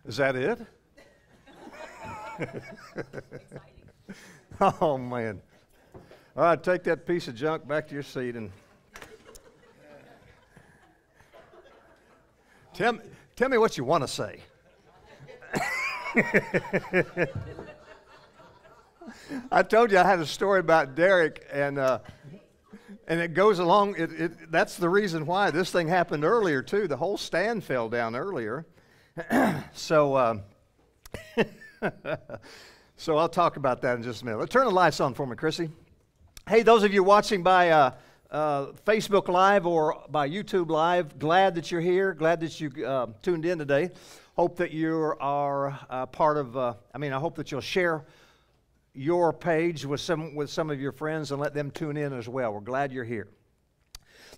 Is that it? Oh, man. All right, take that piece of junk back to your seat and tell me what you want to say. I told you I had a story about Derek, and it goes along. That's the reason why this thing happened earlier too. The whole stand fell down earlier, so so I'll talk about that in just a minute. Let's turn the lights on for me, Chrissy. Hey, those of you watching by Facebook Live or by YouTube Live, glad that you're here. Glad that you tuned in today. Hope that you are part of. I hope that you'll share your page with some of your friends and let them tune in as well. We're glad you're here.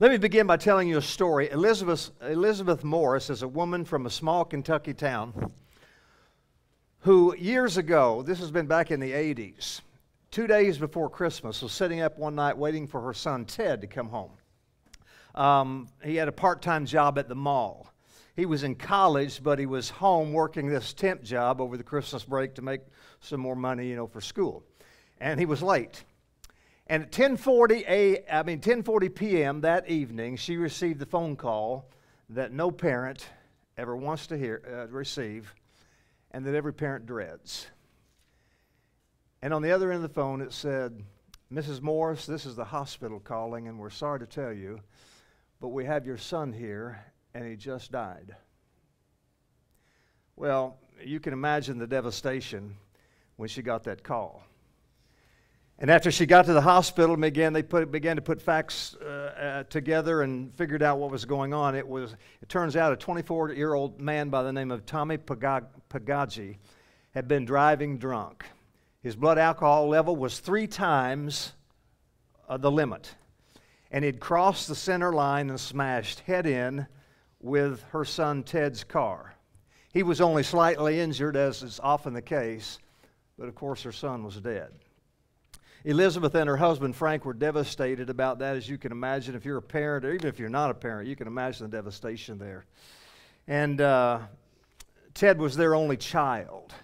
Let me begin by telling you a story. Elizabeth Morris is a woman from a small Kentucky town who years ago, this has been back in the 80s, 2 days before Christmas, was sitting up one night waiting for her son Ted to come home. He had a part-time job at the mall. He was in college, but he was home working this temp job over the Christmas break to make some more money, for school. And he was late. And at 10:40 p.m. that evening, she received the phone call that no parent ever wants to receive, and that every parent dreads. And on the other end of the phone, it said, "Mrs. Morris, this is the hospital calling, and we're sorry to tell you, but we have your son here, and he just died." Well, you can imagine the devastation when she got that call. And after she got to the hospital, again, they began to put facts together and figured out what was going on. It turns out a 24-year-old man by the name of Tommy Pagagi had been driving drunk. His blood alcohol level was 3 times the limit. And he'd crossed the center line and smashed head in with her son Ted's car. He was only slightly injured, as is often the case, but of course her son was dead. Elizabeth and her husband Frank were devastated about that, as you can imagine. If you're a parent, or even if you're not a parent, you can imagine the devastation there. And Ted was their only child.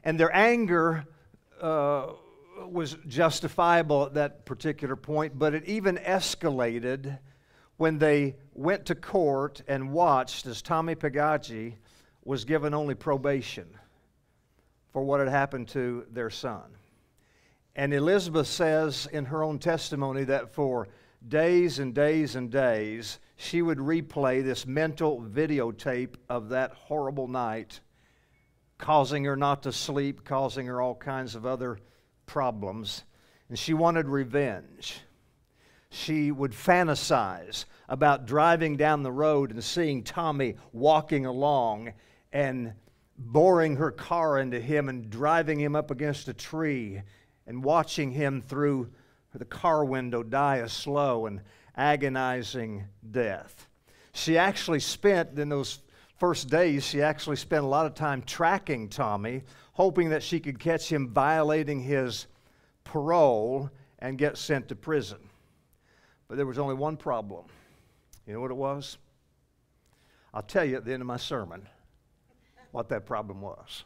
And their anger was justifiable at that particular point, but it even escalated when they went to court and watched as Tommy Pagagi was given only probation for what had happened to their son. And Elizabeth says in her own testimony that for days and days and days, she would replay this mental videotape of that horrible night, causing her not to sleep, causing her all kinds of other problems. And she wanted revenge. She would fantasize about driving down the road and seeing Tommy walking along and boring her car into him and driving him up against a tree and watching him through the car window die a slow and agonizing death. She actually spent, in those first days, she actually spent a lot of time tracking Tommy, hoping that she could catch him violating his parole and get sent to prison. But there was only one problem. You know what it was? I'll tell you at the end of my sermon what that problem was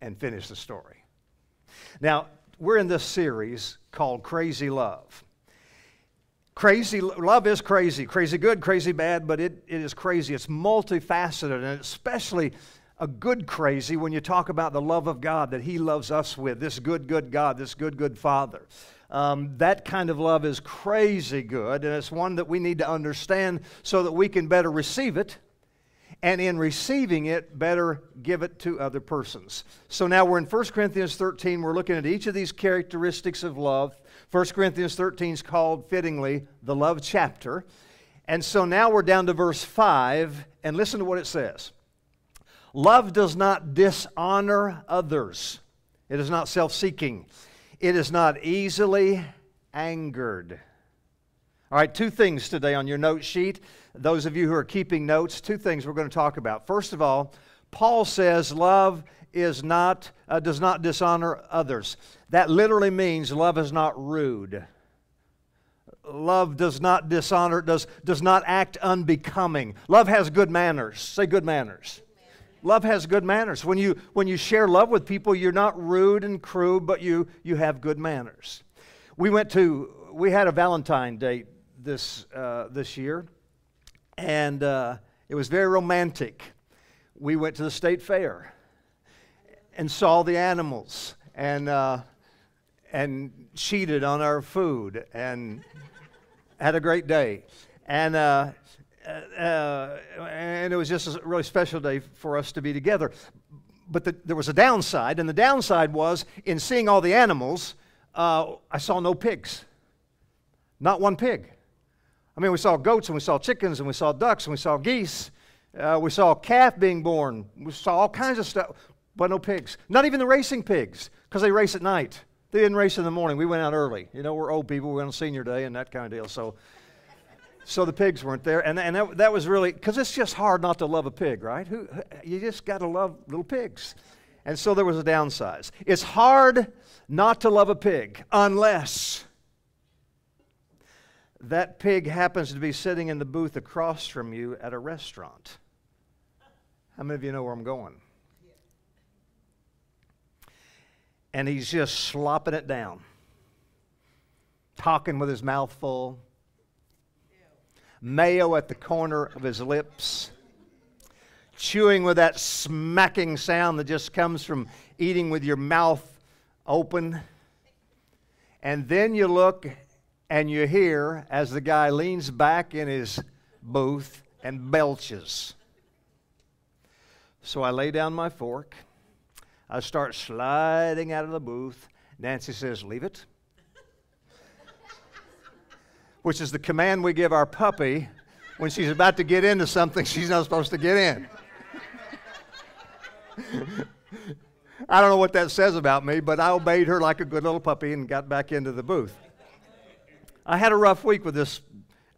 and finish the story. Now, we're in this series called Krazee Luv. Love is crazy. Crazy good, crazy bad, but it is crazy. It's multifaceted, and especially a good crazy when you talk about the love of God that He loves us with, this good, good God, this good, good Father. That kind of love is crazy good, and it's one that we need to understand so that we can better receive it, and in receiving it, better give it to other persons. So now we're in 1 Corinthians 13. We're looking at each of these characteristics of love. 1 Corinthians 13 is called, fittingly, the love chapter. And so now we're down to verse 5, and listen to what it says. Love does not dishonor others. It is not self-seeking. It is not easily angered. All right, 2 things today on your note sheet. Those of you who are keeping notes, 2 things we're going to talk about. First of all, Paul says love does not dishonor others. That literally means love is not rude. Love does not dishonor, does not act unbecoming. Love has good manners. Say good manners. Love has good manners. When you share love with people, you're not rude and crude, but you have good manners. We had a Valentine date this year, and it was very romantic. We went to the state fair and saw the animals and cheated on our food and had a great day. And it was just a really special day for us to be together. But there was a downside, and the downside was in seeing all the animals, I saw no pigs. Not one pig. I mean, we saw goats, and we saw chickens, and we saw ducks, and we saw geese. We saw a calf being born. We saw all kinds of stuff, but no pigs. Not even the racing pigs, because they race at night. They didn't race in the morning. We went out early. You know, we're old people. We're on senior day and that kind of deal. So the pigs weren't there. And that was really, because it's just hard not to love a pig, right? You just got to love little pigs. And so there was a downside. It's hard not to love a pig unless that pig happens to be sitting in the booth across from you at a restaurant. How many of you know where I'm going? And he's just slopping it down, talking with his mouth full, mayo at the corner of his lips, chewing with that smacking sound that just comes from eating with your mouth open. And then you look and you hear as the guy leans back in his booth and belches. So I lay down my fork. I start sliding out of the booth. Nancy says, "Leave it," which is the command we give our puppy when she's about to get into something she's not supposed to get in. I don't know what that says about me, but I obeyed her like a good little puppy and got back into the booth. I had a rough week with this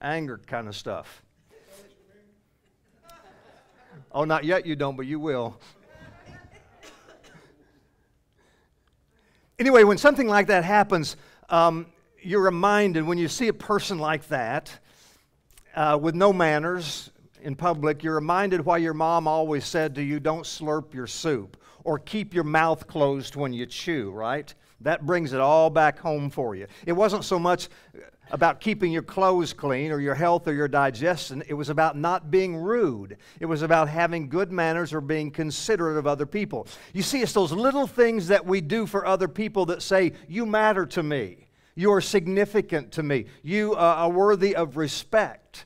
anger kind of stuff. Oh, not yet you don't, but you will. Anyway, when something like that happens, you're reminded, when you see a person like that, with no manners in public, you're reminded why your mom always said to you, "Don't slurp your soup," or "Keep your mouth closed when you chew," right? That brings it all back home for you. It wasn't so much about keeping your clothes clean or your health or your digestion. It was about not being rude. It was about having good manners or being considerate of other people. You see, it's those little things that we do for other people that say, "You matter to me. You are significant to me. You are worthy of respect."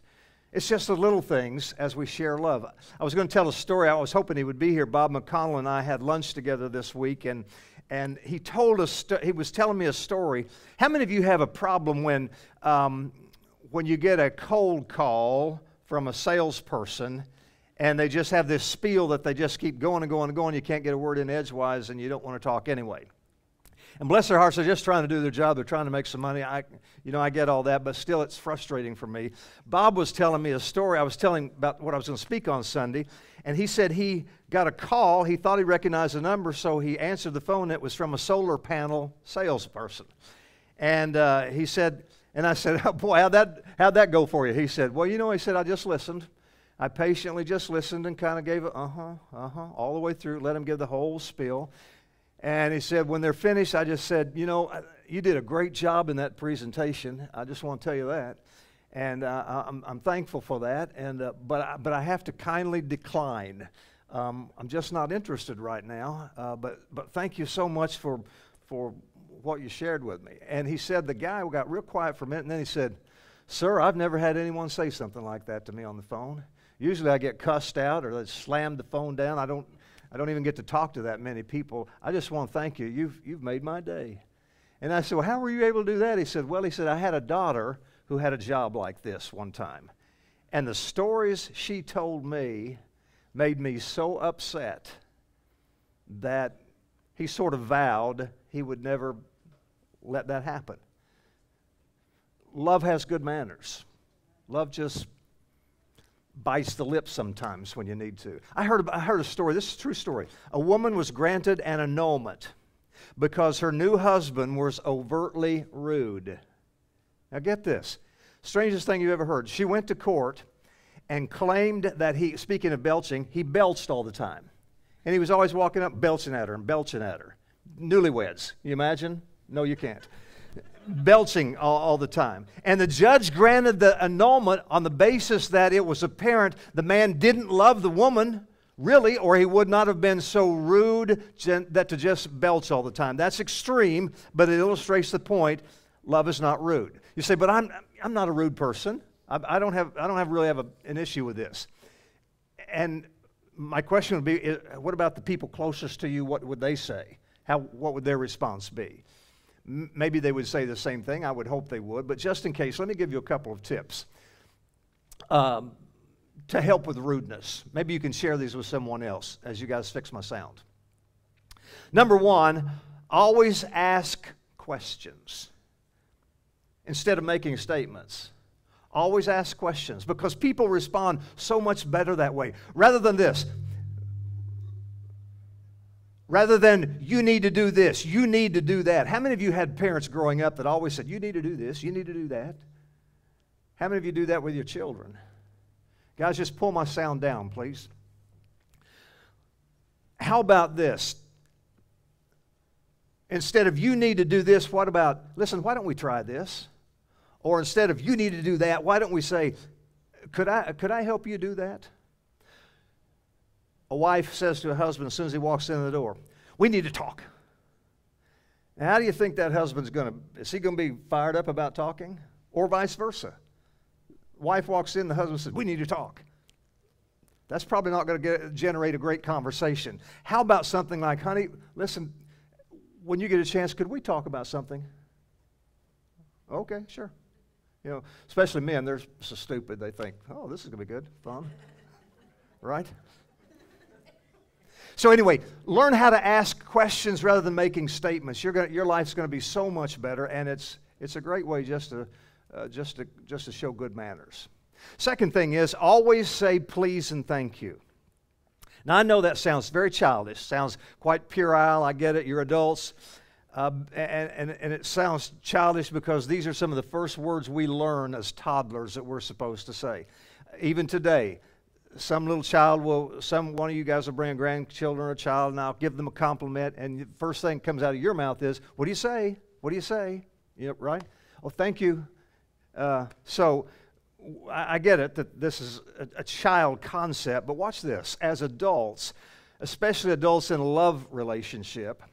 It's just the little things as we share love. I was going to tell a story. I was hoping he would be here. Bob McConnell and I had lunch together this week, and he told us, he was telling me a story. How many of you have a problem when you get a cold call from a salesperson and they just have this spiel that they just keep going and going and going, you can't get a word in edgewise and you don't want to talk anyway? And bless their hearts, they're just trying to do their job. They're trying to make some money. I get all that, but still it's frustrating for me. Bob was telling me a story. I was telling about what I was going to speak on Sunday, and he said he got a call. He thought he recognized the number, so he answered the phone. It was from a solar panel salesperson. And he said, and I said, "Oh boy, how'd that go for you?" He said, "Well, he said, I just listened. I patiently just listened and kind of gave it, all the way through, let him give the whole spiel. And he said, when they're finished, I just said, you did a great job in that presentation. I just want to tell you that. And I'm thankful for that. And but I have to kindly decline. I'm just not interested right now. But thank you so much for what you shared with me." And he said, the guy got real quiet for a minute, and then he said, "Sir, I've never had anyone say something like that to me on the phone. Usually I get cussed out or they slammed the phone down. I don't even get to talk to that many people. I just want to thank you. You've made my day." And I said, "Well, how were you able to do that?" He said, I had a daughter who had a job like this one time. And the stories she told me made me so upset that he sort of vowed he would never let that happen. Love has good manners. Love just bites the lip sometimes when you need to. I heard a story. This is a true story. A woman was granted an annulment because her new husband was overtly rude. Now get this. Strangest thing you ever heard. She went to court and claimed that speaking of belching, he belched all the time. And he was always walking up, belching at her and belching at her. Newlyweds, you imagine? No, you can't. Belching all the time. And the judge granted the annulment on the basis that it was apparent the man didn't love the woman, really, or he would not have been so rude that to just belch all the time. That's extreme, but it illustrates the point. Love is not rude. You say, but I'm not a rude person. I don't really have an issue with this. And my question would be, what about the people closest to you? What would they say? What would their response be? Maybe they would say the same thing. I would hope they would. But just in case, let me give you a couple of tips to help with rudeness. Maybe you can share these with someone else as you guys fix my sound. Number one, always ask questions instead of making statements. Always ask questions because people respond so much better that way. Rather than this. Rather than, you need to do this, you need to do that. How many of you had parents growing up that always said, you need to do this, you need to do that? How many of you do that with your children? Guys, just pull my sound down, please. How about this? Instead of, you need to do this, what about, listen, why don't we try this? Or instead of, you need to do that, why don't we say, could I help you do that? A wife says to a husband as soon as he walks in the door, we need to talk. Now, how do you think that husband's is he going to be fired up about talking? Or vice versa? Wife walks in, the husband says, we need to talk. That's probably not going to generate a great conversation. How about something like, honey, listen, when you get a chance, could we talk about something? Okay, sure. You know, especially men, they're so stupid, they think, oh, this is going to be good, fun, right? So anyway, learn how to ask questions rather than making statements. Your life's going to be so much better, and it's a great way just to show good manners. Second thing is, always say please and thank you. Now, I know that sounds very childish, sounds quite puerile, I get it, you're adults. And it sounds childish because these are some of the first words we learn as toddlers that we're supposed to say. Even today, some little child one of you guys will bring a grandchildren or a child, and I'll give them a compliment, and the first thing that comes out of your mouth is, what do you say? What do you say? Yep, right? Oh, thank you. So I get it that this is a child concept, but watch this. As adults, especially adults in a love relationship,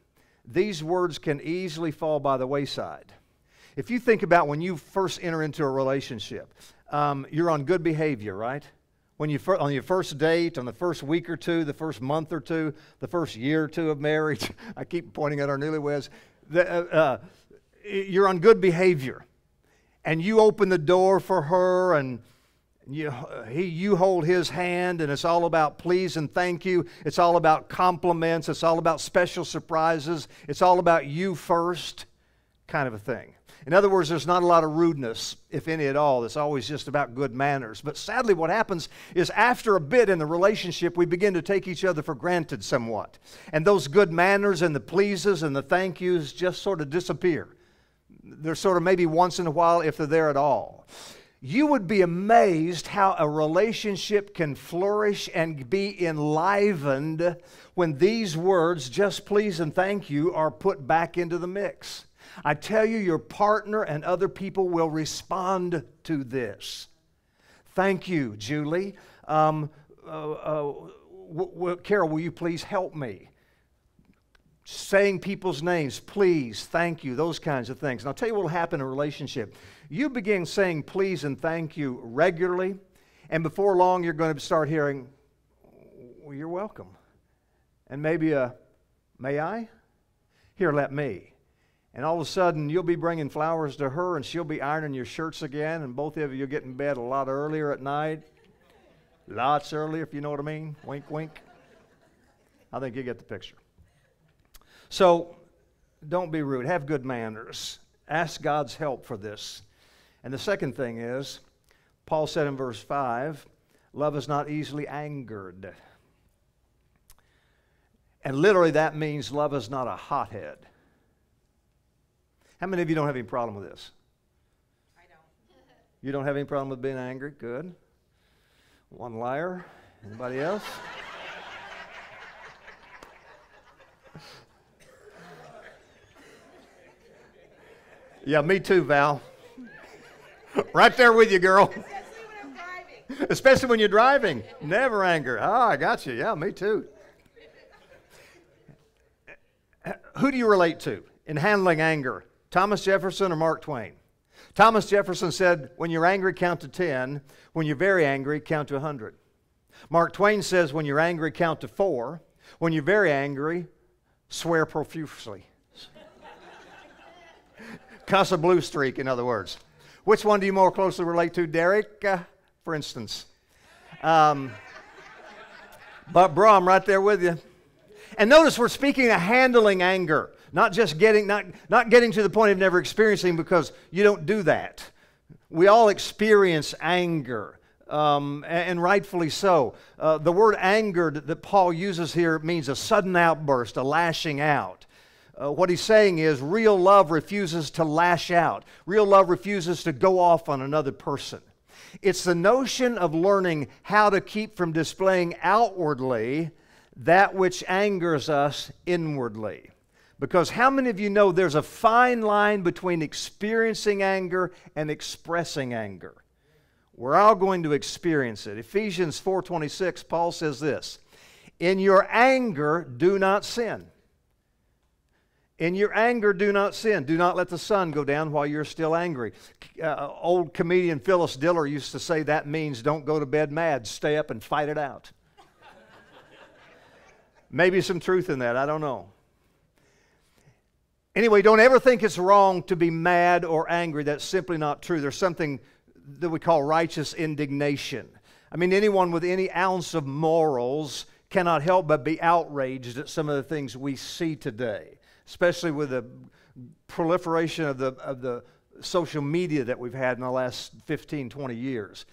these words can easily fall by the wayside. If you think about when you first enter into a relationship, you're on good behavior, right? On your first date, on the first week or two, the first month or two, the first year or two of marriage, I keep pointing at our newlyweds, you're on good behavior. And you open the door for her, and you hold his hand, and it's all about please and thank you. It's all about compliments. It's all about special surprises. It's all about you first kind of a thing. In other words, there's not a lot of rudeness, if any at all. It's always just about good manners. But sadly, what happens is after a bit in the relationship, we begin to take each other for granted somewhat. And those good manners and the pleases and the thank yous just sort of disappear. They're sort of maybe once in a while if they're there at all. You would be amazed how a relationship can flourish and be enlivened when these words, just please and thank you, are put back into the mix. I tell you, your partner and other people will respond to this. Thank you, Julie. Carol, will you please help me? Saying people's names, please, thank you, those kinds of things. And I'll tell you what will happen in a relationship. You begin saying please and thank you regularly, and before long you're going to start hearing, well, you're welcome. And maybe may I? Here, let me. And all of a sudden, you'll be bringing flowers to her, and she'll be ironing your shirts again, and both of you will get in bed a lot earlier at night. Lots earlier, if you know what I mean. Wink, wink. I think you get the picture. So, don't be rude. Have good manners. Ask God's help for this. And the second thing is, Paul said in verse 5, love is not easily angered. And literally that means love is not a hothead. How many of you don't have any problem with this? I don't. You don't have any problem with being angry? Good. One liar. Anybody else? Yeah, me too, Val. Right there with you, girl. Especially when I'm driving. Especially when you're driving. Never anger. Ah, I got you. Yeah, me too. Who do you relate to in handling anger? Thomas Jefferson or Mark Twain? Thomas Jefferson said, when you're angry, count to 10. When you're very angry, count to 100. Mark Twain says, when you're angry, count to 4. When you're very angry, swear profusely. Cuss a blue streak, in other words. Which one do you more closely relate to, Derek, for instance? But, bro, I'm right there with you. And notice we're speaking of handling anger, not just getting to the point of never experiencing, because you don't do that. We all experience anger, and rightfully so. The word anger that Paul uses here means a sudden outburst, a lashing out. What he's saying is real love refuses to lash out. Real love refuses to go off on another person. It's the notion of learning how to keep from displaying outwardly that which angers us inwardly. Because how many of you know there's a fine line between experiencing anger and expressing anger? We're all going to experience it. Ephesians 4:26, Paul says this, "In your anger, do not sin." In your anger, do not sin. Do not let the sun go down while you're still angry. Old comedian Phyllis Diller used to say that means don't go to bed mad. Stay up and fight it out. Maybe some truth in that. I don't know. Anyway, don't ever think it's wrong to be mad or angry. That's simply not true. There's something that we call righteous indignation. I mean, anyone with any ounce of morals cannot help but be outraged at some of the things we see today, especially with the proliferation of the social media that we've had in the last 15, 20 years.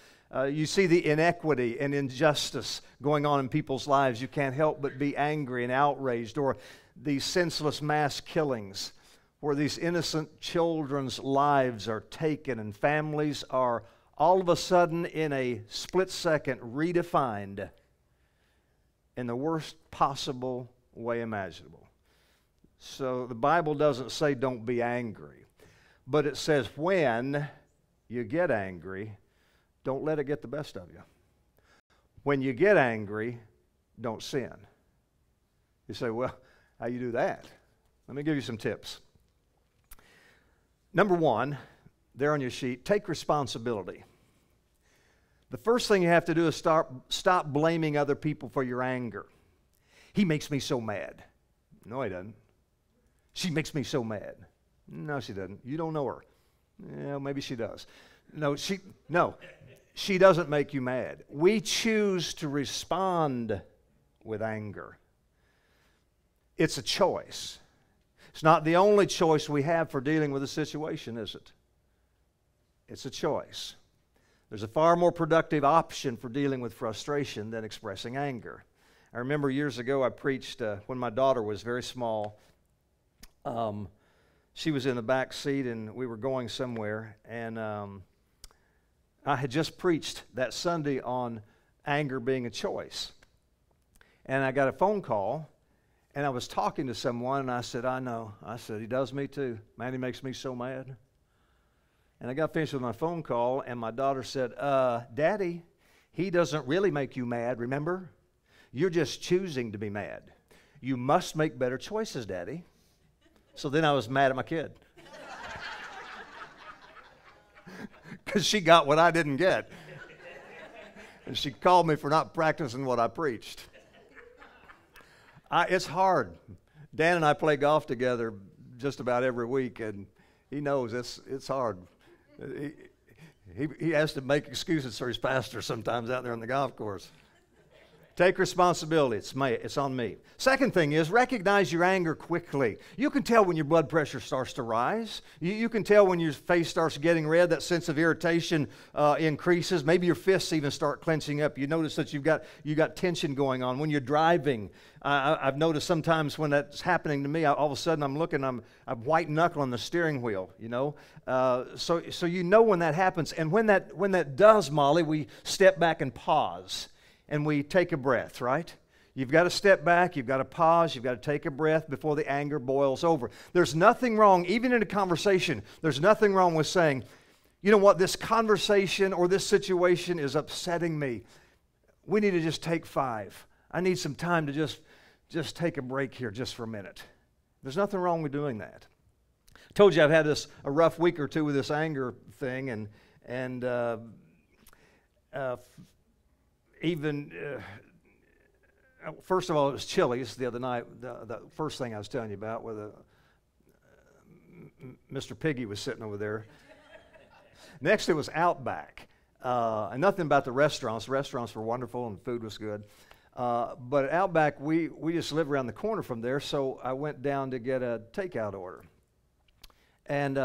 You see the inequity and injustice going on in people's lives. You can't help but be angry and outraged. Or these senseless mass killings where these innocent children's lives are taken and families are all of a sudden in a split second redefined in the worst possible way imaginable. So the Bible doesn't say don't be angry, but it says when you get angry, don't let it get the best of you. When you get angry, don't sin. You say, well, how you do that? Let me give you some tips. Number one, there on your sheet, take responsibility. The first thing you have to do is stop blaming other people for your anger. He makes me so mad. No, he doesn't. She makes me so mad. No, she doesn't. You don't know her. Yeah, maybe she does. No, she doesn't make you mad. We choose to respond with anger. It's a choice. It's not the only choice we have for dealing with a situation, is it? It's a choice. There's a far more productive option for dealing with frustration than expressing anger. I remember years ago I preached when my daughter was very small. She was in the back seat and we were going somewhere, and I had just preached that Sunday on anger being a choice. And I got a phone call, and I was talking to someone, and I said, I know. I said, he does me too. Man, he makes me so mad. And I got finished with my phone call, and my daughter said, Daddy, he doesn't really make you mad, remember? You're just choosing to be mad. You must make better choices, Daddy. So then I was mad at my kid. Because she got what I didn't get. And she called me for not practicing what I preached. It's hard. Dan and I play golf together just about every week, and he knows it's hard. He has to make excuses for his pastor sometimes out there on the golf course. Take responsibility. It's on me. Second thing is recognize your anger quickly. You can tell when your blood pressure starts to rise. You can tell when your face starts getting red, that sense of irritation increases. Maybe your fists even start clenching up. You notice that you got tension going on. When you're driving, I've noticed sometimes when that's happening to me, all of a sudden I'm white knuckling the steering wheel, you know. So you know when that happens. And when that does, Molly, we step back and pause. And we take a breath, right? You've got to step back, you've got to pause, you've got to take a breath before the anger boils over. There's nothing wrong, even in a conversation, there's nothing wrong with saying, you know what, this conversation or this situation is upsetting me. We need to just take 5. I need some time to just take a break here just for a minute. There's nothing wrong with doing that. I told you I've had a rough week or two with this anger thing, and first of all, it was Chili's the other night. The first thing I was telling you about, where Mr. Piggy was sitting over there. Next, it was Outback. And nothing about the restaurants. The restaurants were wonderful and the food was good. But at Outback, we just live around the corner from there, so I went down to get a takeout order. And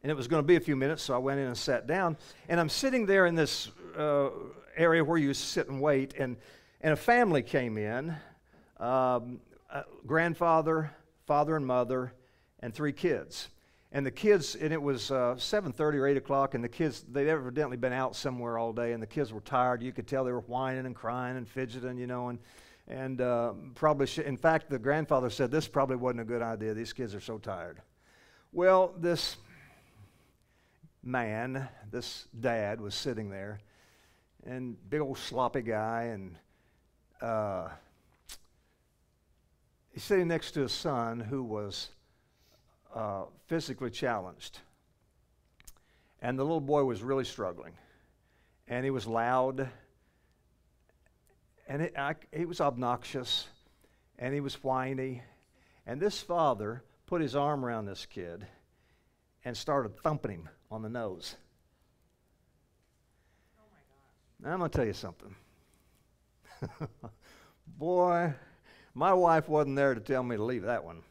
it was going to be a few minutes, so I went in and sat down. And I'm sitting there in this area where you sit and wait, and a family came in, grandfather, father and mother, and 3 kids. And the kids, and it was 7:30 or 8 o'clock, and the kids, they'd evidently been out somewhere all day, and the kids were tired. You could tell they were whining and crying and fidgeting, you know, and probably, in fact, the grandfather said, this probably wasn't a good idea. These kids are so tired. Well, this man, this dad, was sitting there, and big old sloppy guy, and he's sitting next to his son who was physically challenged. And the little boy was really struggling. And he was loud. And he was obnoxious. And he was whiny. And this father put his arm around this kid and started thumping him on the nose. Oh my gosh. Now I'm going to tell you something. Boy, my wife wasn't there to tell me to leave that one.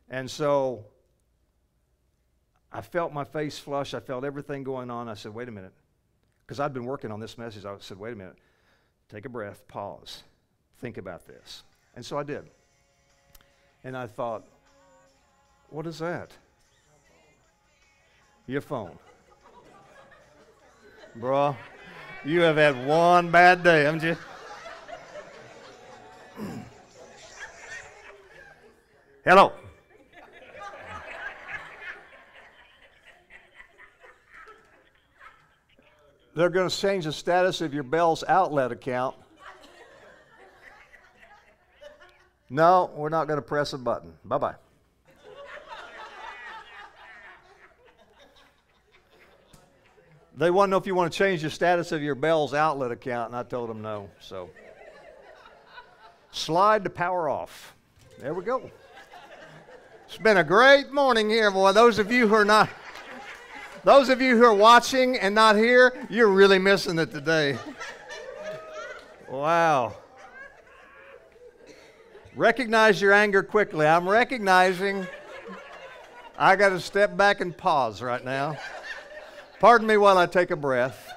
And so I felt my face flush. I felt everything going on. I said, wait a minute. Because I'd been working on this message. I said, wait a minute. Take a breath. Pause. Think about this. And so I did. And I thought, what is that? Your phone. Bro, you have had one bad day, haven't you? Hello. They're going to change the status of your Bell's outlet account. No, we're not going to press a button. Bye-bye. They want to know if you want to change the status of your Bell's outlet account, and I told them no. So, slide to power off. There we go. It's been a great morning here, boy. Those of you who are watching and not here, you're really missing it today. Wow. Recognize your anger quickly. I'm recognizing I got to step back and pause right now. Pardon me while I take a breath.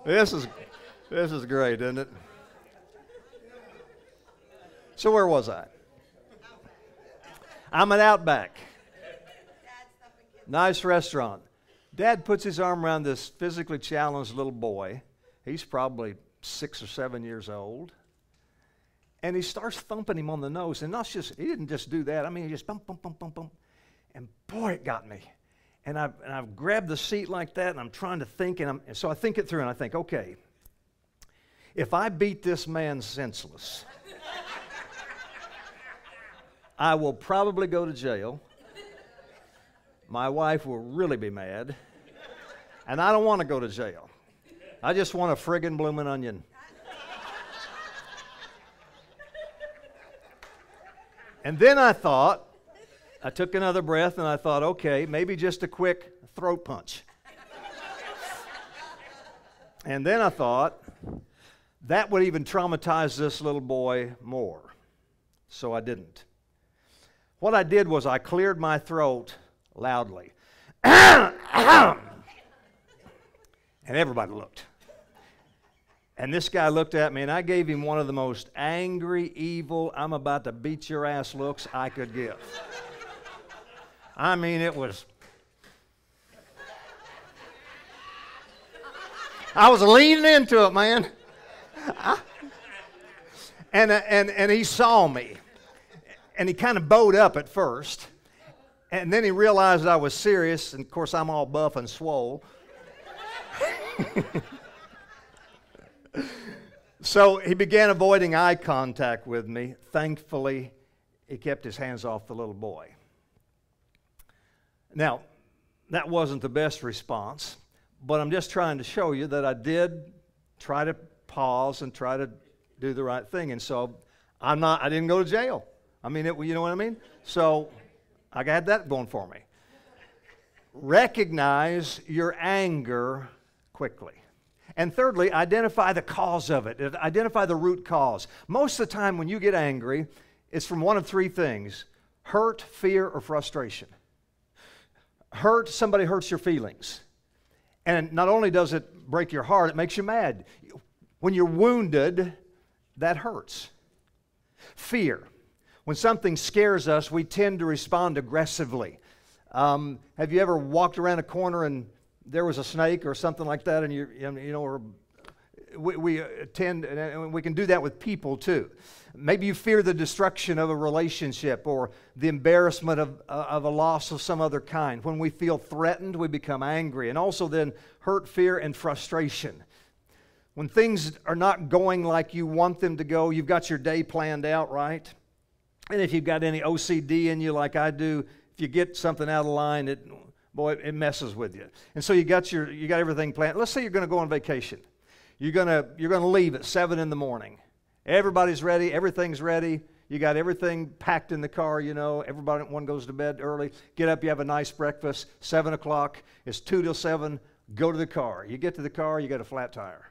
This is great, isn't it? So where was I? I'm at Outback. Nice restaurant. Dad puts his arm around this physically challenged little boy. He's probably 6 or 7 years old. And he starts thumping him on the nose. And he didn't just do that. I mean, he just bump, bump, bump, bump, bump. And boy, it got me. And I've grabbed the seat like that, and I'm trying to think. And so I think it through, and I think, okay, if I beat this man senseless, I will probably go to jail. My wife will really be mad. And I don't want to go to jail. I just want a friggin' bloomin' onion. And then I took another breath, and I thought, okay, maybe just a quick throat punch. And then I thought, that would even traumatize this little boy more. So I didn't. What I did was I cleared my throat loudly. And everybody looked. And this guy looked at me, and I gave him one of the most angry, evil, I'm about to beat your ass looks I could give. I mean, it was. I was leaning into it, man. And he saw me. And he kind of bowed up at first. And then he realized I was serious. And, of course, I'm all buff and swole. So he began avoiding eye contact with me. Thankfully, he kept his hands off the little boy. Now, that wasn't the best response, but I'm just trying to show you that I did try to pause and try to do the right thing. And so I didn't go to jail. I mean, you know what I mean? So I had that going for me. Recognize your anger quickly. And thirdly, identify the cause of it. Identify the root cause. Most of the time when you get angry, it's from one of three things: hurt, fear, or frustration. Hurt, somebody hurts your feelings. And not only does it break your heart, it makes you mad. When you're wounded, that hurts. Fear. When something scares us, we tend to respond aggressively. Have you ever walked around a corner and there was a snake or something like that, and or we tend, and we can do that with people too. Maybe you fear the destruction of a relationship or the embarrassment of a loss of some other kind. When we feel threatened, we become angry. And also then hurt, fear, and frustration. When things are not going like you want them to go, you've got your day planned out, right? And if you've got any OCD in you like I do, if you get something out of line, it messes with you. And so you got everything planned. Let's say you're going to go on vacation. You're going to leave at 7 in the morning. Everybody's ready. Everything's ready. You got everything packed in the car, Everyone goes to bed early. Get up, you have a nice breakfast. 7 o'clock. It's 2 till 7. Go to the car. You get to the car, you got a flat tire.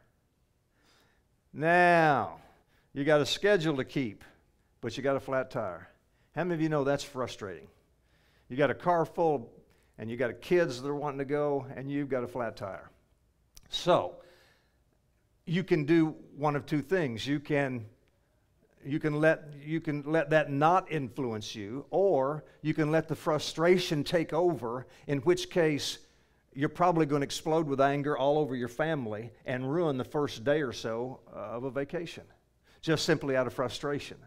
Now, you got a schedule to keep, but you got a flat tire. How many of you know that's frustrating? You got a car full, and you got kids that are wanting to go, and you've got a flat tire. So, you can do one of two things. You can let that not influence you, or you can let the frustration take over, in which case you're probably going to explode with anger all over your family and ruin the first day or so of a vacation, just simply out of frustration.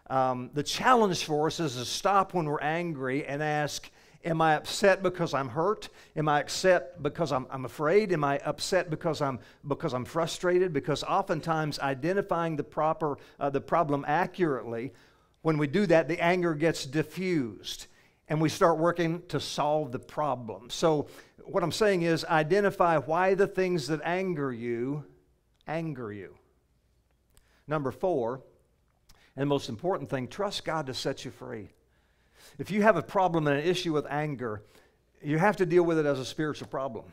The challenge for us is to stop when we're angry and ask, am I upset because I'm hurt? Am I upset because I'm afraid? Am I upset because I'm frustrated? Because oftentimes identifying the problem accurately, when we do that, the anger gets diffused and we start working to solve the problem. So what I'm saying is identify why the things that anger you. Number 4, and the most important thing, trust God to set you free. If you have a problem and an issue with anger, you have to deal with it as a spiritual problem.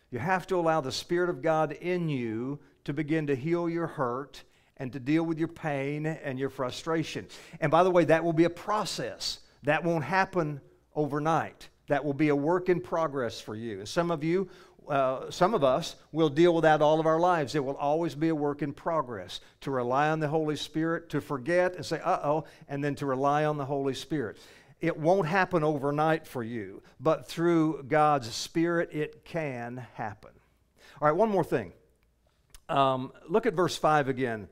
You have to allow the Spirit of God in you to begin to heal your hurt and to deal with your pain and your frustration. And by the way, that will be a process. That won't happen overnight. That will be a work in progress for you. And some of us will deal with that all of our lives. It will always be a work in progress. To rely on the Holy Spirit, to forget and say, uh-oh, and then to rely on the Holy Spirit. It won't happen overnight for you, but through God's Spirit, it can happen. All right, one more thing. Look at verse 5 again.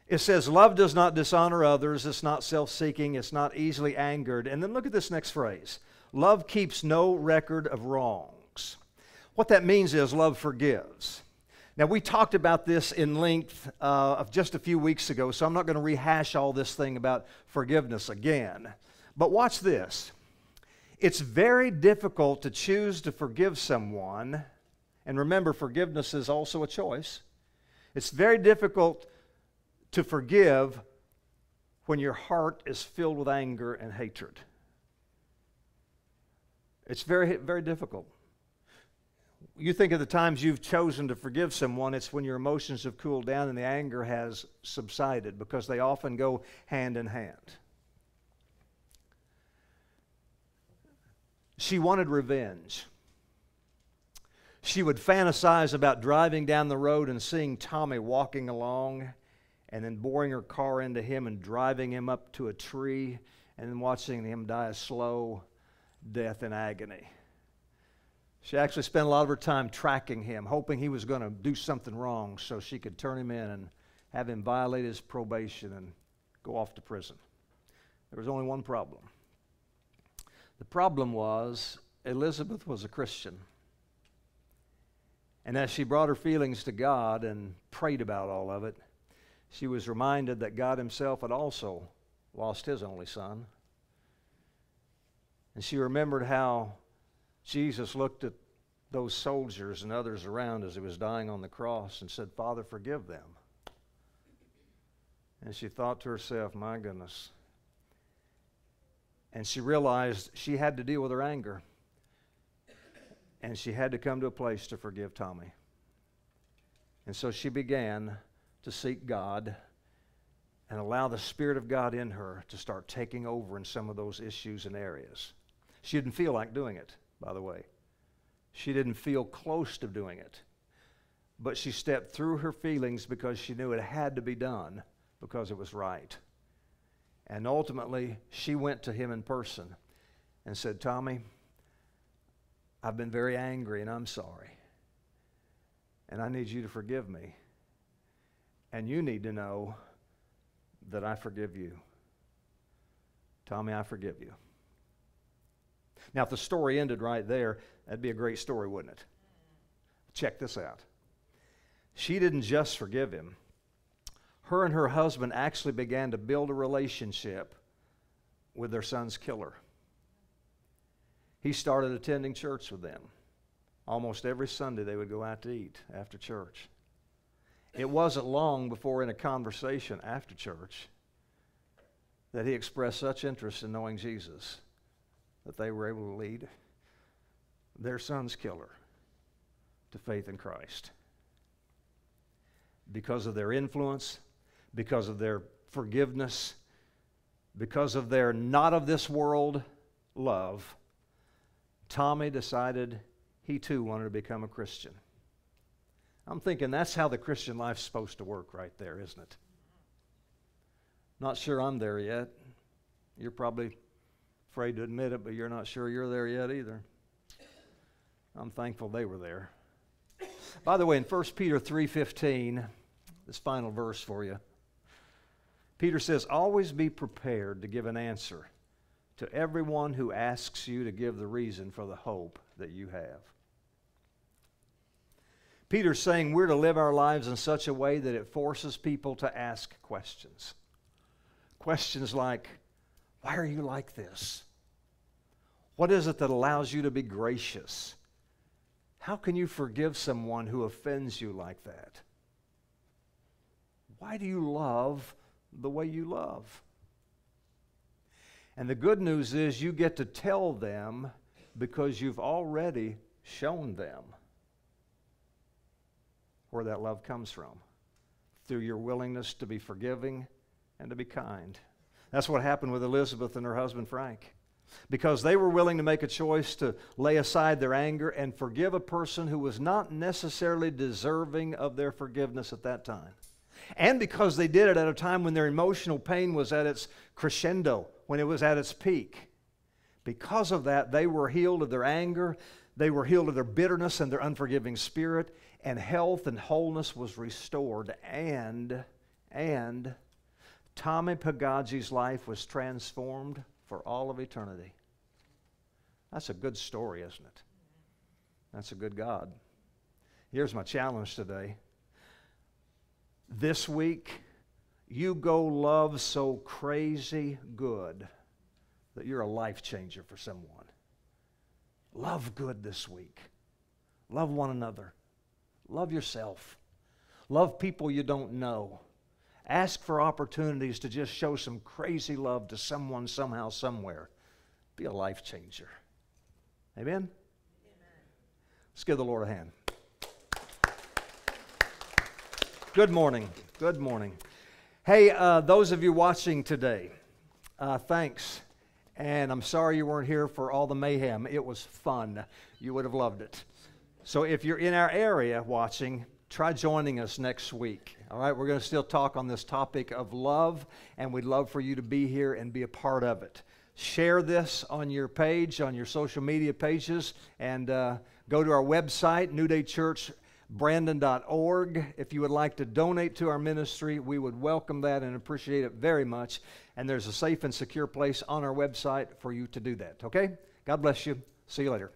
It says, love does not dishonor others. It's not self-seeking. It's not easily angered. And then look at this next phrase. Love keeps no record of wrongs. What that means is love forgives. Now, we talked about this in length of just a few weeks ago, so I'm not going to rehash all this thing about forgiveness again. But watch this. It's very difficult to choose to forgive someone, and remember, forgiveness is also a choice. It's very difficult to forgive when your heart is filled with anger and hatred. It's very, very difficult. You think of the times you've chosen to forgive someone, it's when your emotions have cooled down and the anger has subsided, because they often go hand in hand. She wanted revenge. She would fantasize about driving down the road and seeing Tommy walking along and then boring her car into him and driving him up to a tree and then watching him die a slow death in agony. She actually spent a lot of her time tracking him, hoping he was going to do something wrong so she could turn him in and have him violate his probation and go off to prison. There was only one problem. The problem was Elizabeth was a Christian. And as she brought her feelings to God and prayed about all of it, she was reminded that God himself had also lost his only son. And she remembered how Jesus looked at those soldiers and others around as he was dying on the cross and said, "Father, forgive them." And she thought to herself, my goodness. And she realized she had to deal with her anger. And she had to come to a place to forgive Tommy. And so she began to seek God and allow the Spirit of God in her to start taking over in some of those issues and areas. She didn't feel like doing it, by the way. She didn't feel close to doing it. But she stepped through her feelings because she knew it had to be done because it was right. And ultimately, she went to him in person and said, "Tommy, I've been very angry and I'm sorry. And I need you to forgive me. And you need to know that I forgive you. Tommy, I forgive you." Now, if the story ended right there, that'd be a great story, wouldn't it? Check this out. She didn't just forgive him. Her and her husband actually began to build a relationship with their son's killer. He started attending church with them. Almost every Sunday they would go out to eat after church. It wasn't long before in a conversation after church that he expressed such interest in knowing Jesus that they were able to lead their son's killer to faith in Christ. Because of their influence, because of their forgiveness, because of their not of this world love, Tommy decided he too wanted to become a Christian. I'm thinking that's how the Christian life's supposed to work right there, isn't it? Not sure I'm there yet. You're probably afraid to admit it, but you're not sure you're there yet either. I'm thankful they were there. By the way, in 1 Peter 3:15, this final verse for you, Peter says, "Always be prepared to give an answer to everyone who asks you to give the reason for the hope that you have." Peter's saying we're to live our lives in such a way that it forces people to ask questions. Questions like, why are you like this? What is it that allows you to be gracious? How can you forgive someone who offends you like that? Why do you love the way you love? And the good news is you get to tell them because you've already shown them where that love comes from, through your willingness to be forgiving and to be kind. That's what happened with Elizabeth and her husband Frank. Because they were willing to make a choice to lay aside their anger and forgive a person who was not necessarily deserving of their forgiveness at that time. And because they did it at a time when their emotional pain was at its crescendo, when it was at its peak. Because of that, they were healed of their anger, they were healed of their bitterness and their unforgiving spirit, and health and wholeness was restored. And Tommy Pagaji's life was transformed for all of eternity. That's a good story, isn't it? That's a good God. Here's my challenge today. This week, you go love so crazy good that you're a life changer for someone. Love good this week. Love one another. Love yourself. Love people you don't know. Ask for opportunities to just show some crazy love to someone, somehow, somewhere. Be a life changer. Amen? Amen. Let's give the Lord a hand. Good morning. Good morning. Hey, those of you watching today, thanks. And I'm sorry you weren't here for all the mayhem. It was fun. You would have loved it. So if you're in our area watching, try joining us next week. All right, we're going to still talk on this topic of love, and we'd love for you to be here and be a part of it. Share this on your page, on your social media pages, and Go to our website, newdaychurchbrandon.org. If you would like to donate to our ministry, we would welcome that and appreciate it very much. And there's a safe and secure place on our website for you to do that, okay? God bless you. See you later.